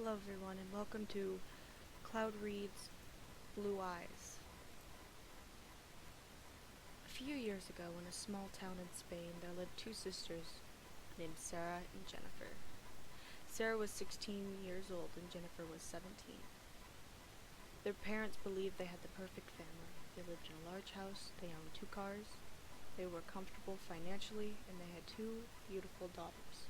Hello everyone and welcome to Cloud Reed's Blue Eyes. A few years ago in a small town in Spain there lived two sisters named Sarah and Jennifer. Sarah was 16 years old and Jennifer was 17. Their parents believed they had the perfect family. They lived in a large house, they owned 2 cars, they were comfortable financially, and they had 2 beautiful daughters.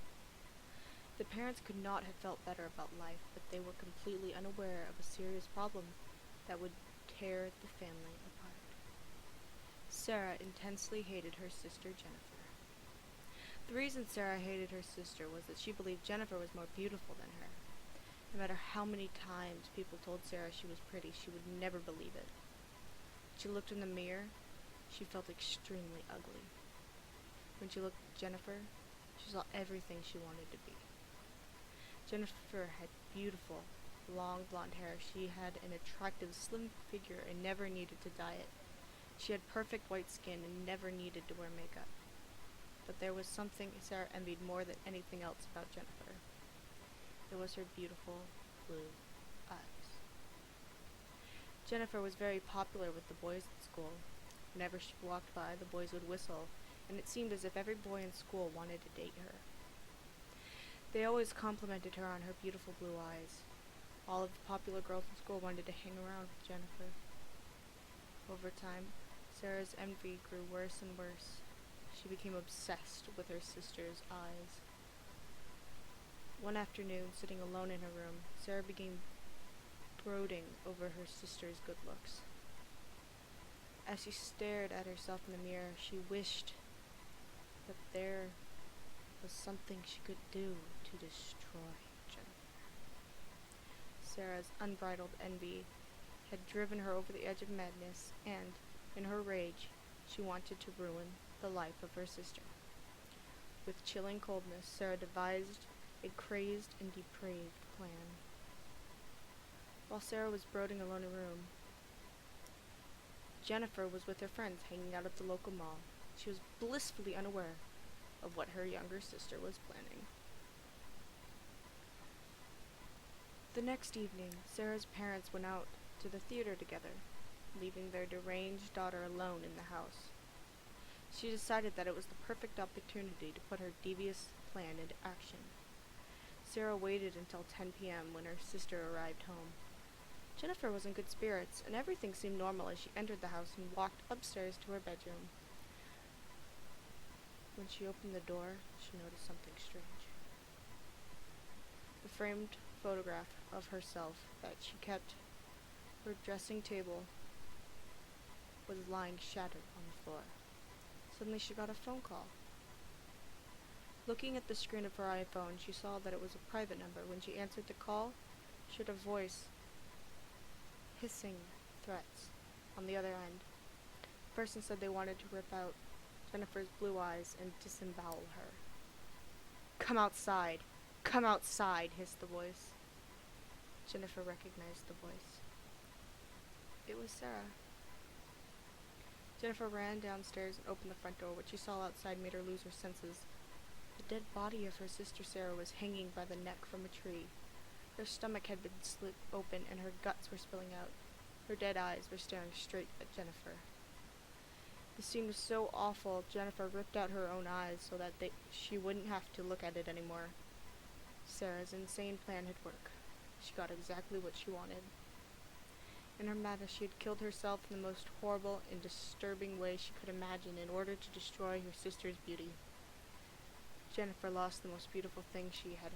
The parents could not have felt better about life, but they were completely unaware of a serious problem that would tear the family apart. Sarah intensely hated her sister Jennifer. The reason Sarah hated her sister was that she believed Jennifer was more beautiful than her. No matter how many times people told Sarah she was pretty, she would never believe it. When she looked in the mirror, she felt extremely ugly. When she looked at Jennifer, she saw everything she wanted to be. Jennifer had beautiful, long blonde hair. She had an attractive, slim figure and never needed to diet. She had perfect white skin and never needed to wear makeup. But there was something Sarah envied more than anything else about Jennifer. It was her beautiful blue eyes. Jennifer was very popular with the boys at school. Whenever she walked by, the boys would whistle, and it seemed as if every boy in school wanted to date her. They always complimented her on her beautiful blue eyes. All of the popular girls in school wanted to hang around with Jennifer. Over time, Sarah's envy grew worse and worse. She became obsessed with her sister's eyes. One afternoon, sitting alone in her room, Sarah began brooding over her sister's good looks. As she stared at herself in the mirror, she wished that there was something she could do to destroy Jennifer. Sarah's unbridled envy had driven her over the edge of madness, and, in her rage, she wanted to ruin the life of her sister. With chilling coldness, Sarah devised a crazed and depraved plan. While Sarah was brooding alone in her room, Jennifer was with her friends hanging out at the local mall. She was blissfully unaware of what her younger sister was planning. The next evening, Sarah's parents went out to the theater together, leaving their deranged daughter alone in the house. She decided that it was the perfect opportunity to put her devious plan into action. Sarah waited until 10 p.m. when her sister arrived home. Jennifer was in good spirits, and everything seemed normal as she entered the house and walked upstairs to her bedroom. When she opened the door, she noticed something strange. The framed photograph of herself that she kept her dressing table was lying shattered on the floor. Suddenly she got a phone call. Looking at the screen of her iPhone, she saw that it was a private number. When she answered the call, she heard a voice hissing threats on the other end. The person said they wanted to rip out Jennifer's blue eyes and disembowel her. "Come outside! Come outside!" hissed the voice. Jennifer recognized the voice. It was Sarah. Jennifer ran downstairs and opened the front door. What she saw outside made her lose her senses. The dead body of her sister Sarah was hanging by the neck from a tree. Her stomach had been slit open and her guts were spilling out. Her dead eyes were staring straight at Jennifer. The scene was so awful, Jennifer ripped out her own eyes so that she wouldn't have to look at it anymore. Sarah's insane plan had worked. She got exactly what she wanted. In her madness, she had killed herself in the most horrible and disturbing way she could imagine in order to destroy her sister's beauty. Jennifer lost the most beautiful thing she had